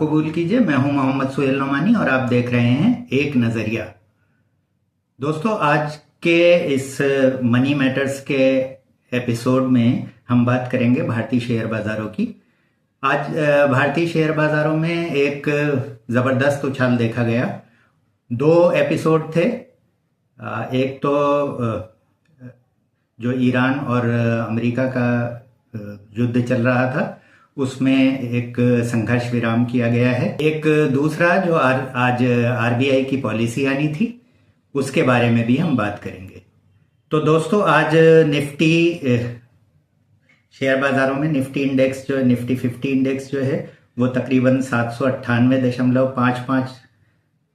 कबूल कीजिए। मैं हूं मोहम्मद सुहेल नोमानी और आप देख रहे हैं एक नजरिया। दोस्तों, आज के इस मनी मैटर्स के एपिसोड में हम बात करेंगे भारतीय शेयर बाजारों की। आज भारतीय शेयर बाजारों में एक जबरदस्त उछाल देखा गया। दो एपिसोड थे। एक तो जो ईरान और अमेरिका का युद्ध चल रहा था, उसमें एक संघर्ष विराम किया गया है। एक दूसरा जो आज आरबीआई की पॉलिसी आनी थी, उसके बारे में भी हम बात करेंगे। तो दोस्तों, आज निफ्टी शेयर बाजारों में निफ्टी इंडेक्स जो है, निफ्टी 50 इंडेक्स जो है, वो तकरीबन 798.55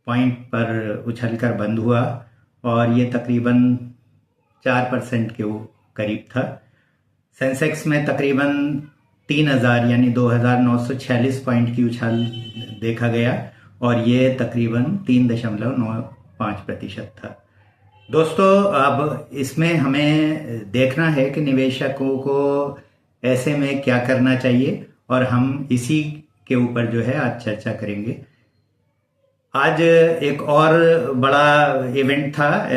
पॉइंट पर उछलकर बंद हुआ और ये तकरीबन 4% के करीब था। सेंसेक्स में तकरीबन 3000 यानी 2946 पॉइंट की उछाल देखा गया और ये तकरीबन 3.95% था। दोस्तों, अब इसमें हमें देखना है कि निवेशकों को ऐसे में क्या करना चाहिए और हम इसी के ऊपर जो है आज चर्चा करेंगे। आज एक और बड़ा इवेंट था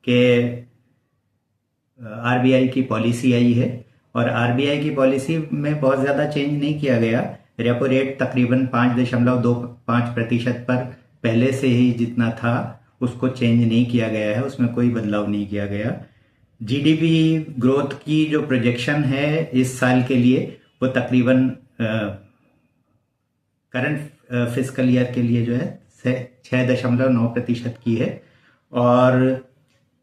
कि आरबीआई की पॉलिसी आई है और आरबीआई की पॉलिसी में बहुत ज़्यादा चेंज नहीं किया गया। रेपो रेट तकरीबन 5.25% पर पहले से ही जितना था उसको चेंज नहीं किया गया है, उसमें कोई बदलाव नहीं किया गया। जीडीपी ग्रोथ की जो प्रोजेक्शन है इस साल के लिए, वो तकरीबन करंट फिस्कल ईयर के लिए जो है 6.9% की है और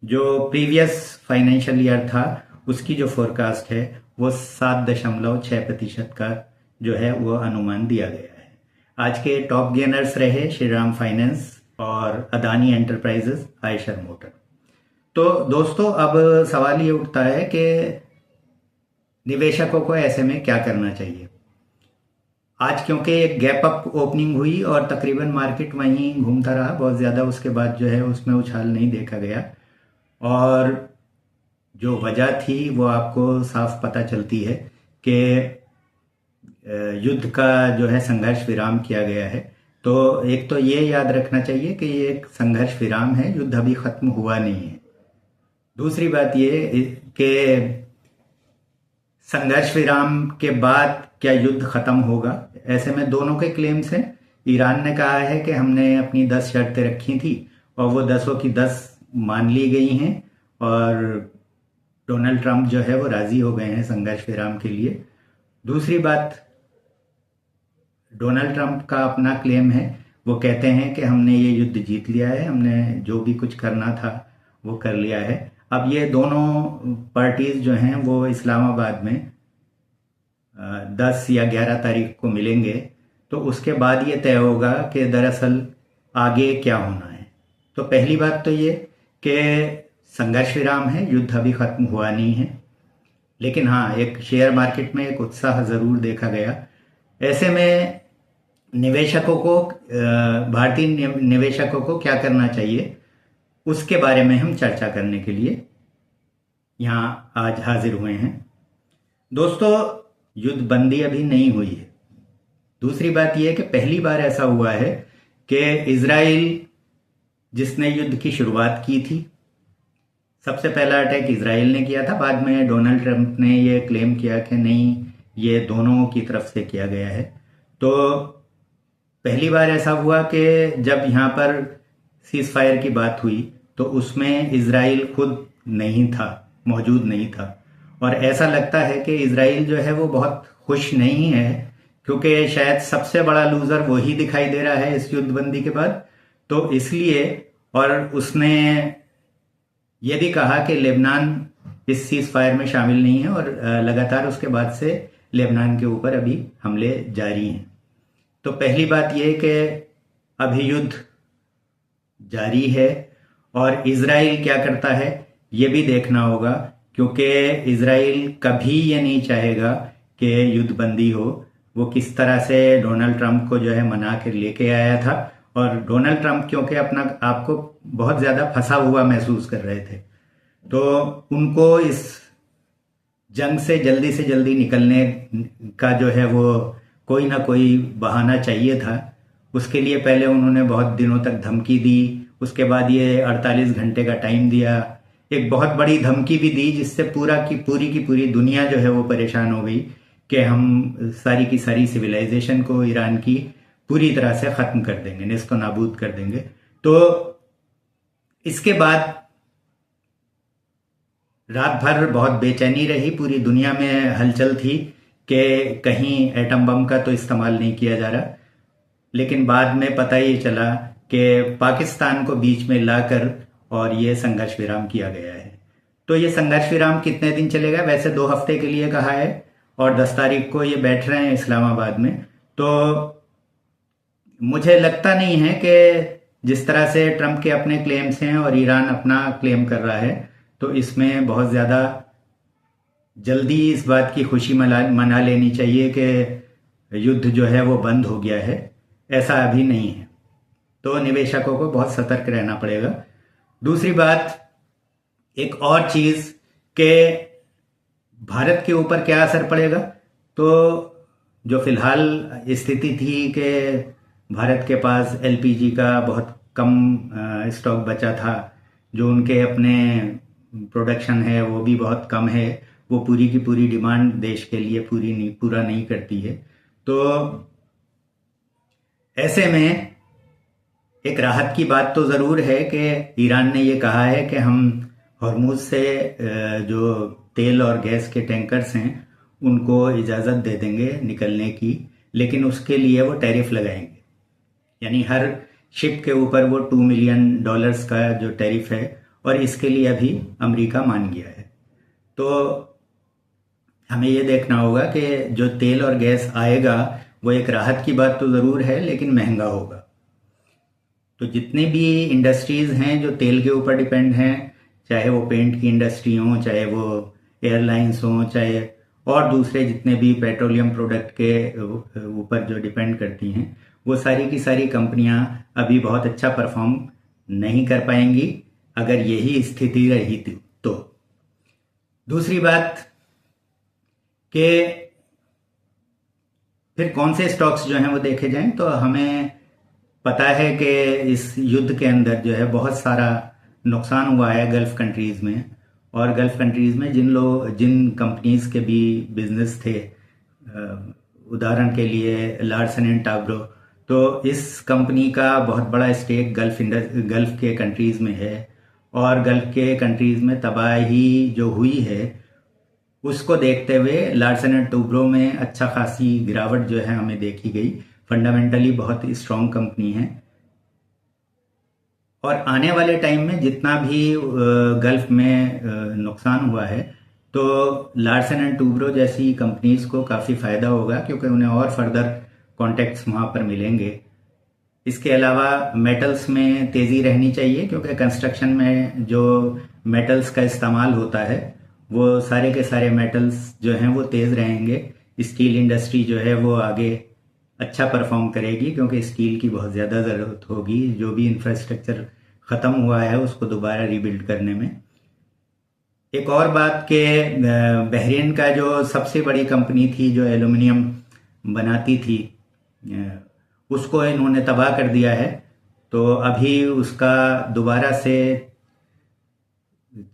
जो प्रीवियस फाइनेंशियल ईयर था उसकी जो फोरकास्ट है वो 7.6% का जो है वो अनुमान दिया गया है। आज के टॉप गेनर्स रहे श्रीराम फाइनेंस और अदानी एंटरप्राइजेस, आयशर मोटर। तो दोस्तों, अब सवाल ये उठता है कि निवेशकों को ऐसे में क्या करना चाहिए। आज क्योंकि एक गैप अप ओपनिंग हुई और तकरीबन मार्केट वहीं घूमता रहा बहुत ज़्यादा, उसके बाद जो है उसमें उछाल नहीं देखा गया और जो वजह थी वो आपको साफ पता चलती है कि युद्ध का जो है संघर्ष विराम किया गया है। तो एक तो ये याद रखना चाहिए कि ये एक संघर्ष विराम है, युद्ध अभी खत्म हुआ नहीं है। दूसरी बात ये कि संघर्ष विराम के बाद क्या युद्ध खत्म होगा, ऐसे में दोनों के क्लेम्स हैं। ईरान ने कहा है कि हमने अपनी 10 शर्तें रखी थी और वो 10 की 10 मान ली गई हैं और डोनाल्ड ट्रंप जो है वो राजी हो गए हैं संघर्ष विराम के लिए। दूसरी बात, डोनाल्ड ट्रंप का अपना क्लेम है, वो कहते हैं कि हमने ये युद्ध जीत लिया है, हमने जो भी कुछ करना था वो कर लिया है। अब ये दोनों पार्टीज जो हैं वो इस्लामाबाद में 10 या 11 तारीख को मिलेंगे, तो उसके बाद ये तय होगा कि दरअसल आगे क्या होना है। तो पहली बात तो ये कि संघर्ष विराम है, युद्ध अभी खत्म हुआ नहीं है, लेकिन हाँ, एक शेयर मार्केट में एक उत्साह जरूर देखा गया। ऐसे में निवेशकों को, भारतीय निवेशकों को क्या करना चाहिए, उसके बारे में हम चर्चा करने के लिए यहाँ आज हाजिर हुए हैं। दोस्तों, युद्ध बंदी अभी नहीं हुई है। दूसरी बात यह है कि पहली बार ऐसा हुआ है कि इजराइल, जिसने युद्ध की शुरुआत की थी, सबसे पहला अटैक इजराइल ने किया था। बाद में डोनाल्ड ट्रंप ने ये क्लेम किया कि नहीं, ये दोनों की तरफ से किया गया है। तो पहली बार ऐसा हुआ कि जब यहाँ पर सीज फायर की बात हुई तो उसमें इजराइल खुद नहीं था, मौजूद नहीं था और ऐसा लगता है कि इजराइल जो है वो बहुत खुश नहीं है, क्योंकि शायद सबसे बड़ा लूजर वो ही दिखाई दे रहा है इस युद्धबंदी के बाद। तो इसलिए, और उसने ये भी कहा कि लेबनान इस सीज फायर में शामिल नहीं है और लगातार उसके बाद से लेबनान के ऊपर अभी हमले जारी हैं। तो पहली बात यह कि अभी युद्ध जारी है और इजराइल क्या करता है ये भी देखना होगा, क्योंकि इजराइल कभी ये नहीं चाहेगा कि युद्ध बंदी हो। वो किस तरह से डोनाल्ड ट्रंप को जो है मना के लेके आया था और डोनाल्ड ट्रंप क्योंकि अपना आपको बहुत ज़्यादा फंसा हुआ महसूस कर रहे थे, तो उनको इस जंग से जल्दी निकलने का जो है वो कोई ना कोई बहाना चाहिए था। उसके लिए पहले उन्होंने बहुत दिनों तक धमकी दी, उसके बाद ये 48 घंटे का टाइम दिया, एक बहुत बड़ी धमकी भी दी जिससे की पूरी दुनिया जो है वो परेशान हो गई कि हम सारी की सारी सिविलाइजेशन को ईरान की पूरी तरह से ख़त्म कर देंगे, नेस्तो नाबूद कर देंगे। तो इसके बाद रात भर बहुत बेचैनी रही, पूरी दुनिया में हलचल थी कि कहीं एटम बम का तो इस्तेमाल नहीं किया जा रहा। लेकिन बाद में पता ही चला कि पाकिस्तान को बीच में लाकर और ये संघर्ष विराम किया गया है। तो ये संघर्ष विराम कितने दिन चलेगा? वैसे 2 हफ्ते के लिए कहा है और 10 तारीख को ये बैठ रहे हैं इस्लामाबाद में। तो मुझे लगता नहीं है कि जिस तरह से ट्रंप के अपने क्लेम्स हैं और ईरान अपना क्लेम कर रहा है, तो इसमें बहुत ज़्यादा जल्दी इस बात की खुशी मना लेनी चाहिए कि युद्ध जो है वो बंद हो गया है। ऐसा अभी नहीं है। तो निवेशकों को बहुत सतर्क रहना पड़ेगा। दूसरी बात, एक और चीज़ कि भारत के ऊपर क्या असर पड़ेगा। तो जो फिलहाल स्थिति थी कि भारत के पास एलपीजी का बहुत कम स्टॉक बचा था, जो उनके अपने प्रोडक्शन है वो भी बहुत कम है, वो पूरी की पूरी डिमांड देश के लिए पूरा नहीं करती है। तो ऐसे में एक राहत की बात तो ज़रूर है कि ईरान ने ये कहा है कि हम हॉर्मुज से जो तेल और गैस के टैंकर्स हैं उनको इजाज़त दे देंगे निकलने की, लेकिन उसके लिए वो टैरिफ लगाएंगे। यानी हर शिप के ऊपर वो $2 मिलियन का जो टैरिफ है, और इसके लिए अभी अमेरिका मान गया है। तो हमें ये देखना होगा कि जो तेल और गैस आएगा वो एक राहत की बात तो ज़रूर है, लेकिन महंगा होगा। तो जितनी भी इंडस्ट्रीज़ हैं जो तेल के ऊपर डिपेंड हैं, चाहे वो पेंट की इंडस्ट्री हो, चाहे वो एयरलाइंस हो, चाहे और दूसरे जितने भी पेट्रोलियम प्रोडक्ट के ऊपर जो डिपेंड करती हैं, वो सारी की सारी कंपनियां अभी बहुत अच्छा परफॉर्म नहीं कर पाएंगी अगर यही स्थिति रही तो। दूसरी बात कि फिर कौन से स्टॉक्स जो हैं वो देखे जाएं, तो हमें पता है कि इस युद्ध के अंदर जो है बहुत सारा नुकसान हुआ है गल्फ़ कंट्रीज़ में, और गल्फ़ कंट्रीज़ में जिन कंपनीज़ के भी बिजनेस थे, उदाहरण के लिए लार्सन एंड टाब्रो, तो इस कंपनी का बहुत बड़ा स्टेक गल्फ़ के कंट्रीज़ में है, और गल्फ़ के कंट्रीज़ में तबाही जो हुई है उसको देखते हुए लार्सन एंड टूब्रो में अच्छा खासी गिरावट जो है हमें देखी गई। फंडामेंटली बहुत स्ट्रॉन्ग कंपनी है, और आने वाले टाइम में जितना भी गल्फ में नुकसान हुआ है, तो लार्सन एंड टूब्रो जैसी कंपनीज को काफ़ी फ़ायदा होगा, क्योंकि उन्हें और फर्दर कॉन्टैक्ट्स वहाँ पर मिलेंगे। इसके अलावा मेटल्स में तेज़ी रहनी चाहिए, क्योंकि कंस्ट्रक्शन में जो मेटल्स का इस्तेमाल होता है वो सारे के सारे मेटल्स जो हैं वो तेज़ रहेंगे। स्टील इंडस्ट्री जो है वो आगे अच्छा परफॉर्म करेगी, क्योंकि स्टील की बहुत ज़्यादा ज़रूरत होगी। जो भी इंफ्रास्ट्रक्चर ख़त्म हुआ है उसको दोबारा रीबिल्ड करने में। एक और बात कि बहरीन का जो सबसे बड़ी कंपनी थी जो एल्युमिनियम बनाती थी, उसको इन्होंने तबाह कर दिया है। तो अभी उसका दोबारा से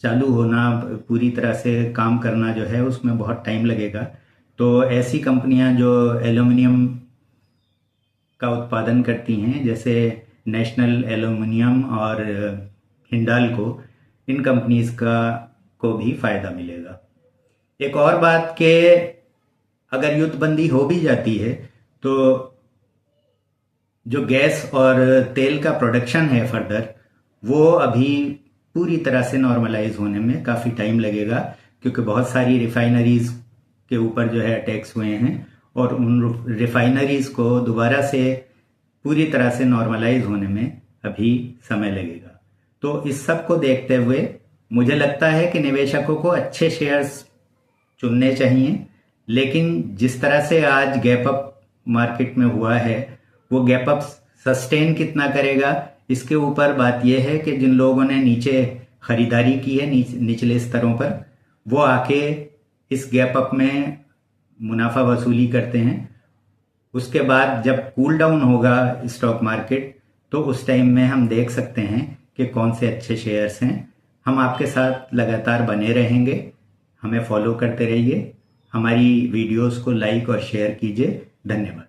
चालू होना, पूरी तरह से काम करना जो है उसमें बहुत टाइम लगेगा। तो ऐसी कंपनियां जो एल्युमिनियम का उत्पादन करती हैं, जैसे नेशनल एल्युमिनियम और हिंडाल्को, इन कंपनीज को भी फ़ायदा मिलेगा। एक और बात कि अगर युद्धबंदी हो भी जाती है तो जो गैस और तेल का प्रोडक्शन है फर्दर, वो अभी पूरी तरह से नॉर्मलाइज होने में काफ़ी टाइम लगेगा, क्योंकि बहुत सारी रिफाइनरीज के ऊपर जो है अटैक्स हुए हैं, और उन रिफाइनरीज को दोबारा से पूरी तरह से नॉर्मलाइज होने में अभी समय लगेगा। तो इस सब को देखते हुए मुझे लगता है कि निवेशकों को अच्छे शेयर्स चुनने चाहिए, लेकिन जिस तरह से आज गैप अप मार्केट में हुआ है, वो गैप अप सस्टेन कितना करेगा, इसके ऊपर बात यह है कि जिन लोगों ने नीचे खरीदारी की है निचले स्तरों पर, वो आके इस गैप अप में मुनाफा वसूली करते हैं। उसके बाद जब कूल डाउन होगा स्टॉक मार्केट, तो उस टाइम में हम देख सकते हैं कि कौन से अच्छे शेयर्स हैं। हम आपके साथ लगातार बने रहेंगे, हमें फॉलो करते रहिए, हमारी वीडियोस को लाइक और शेयर कीजिए। धन्यवाद।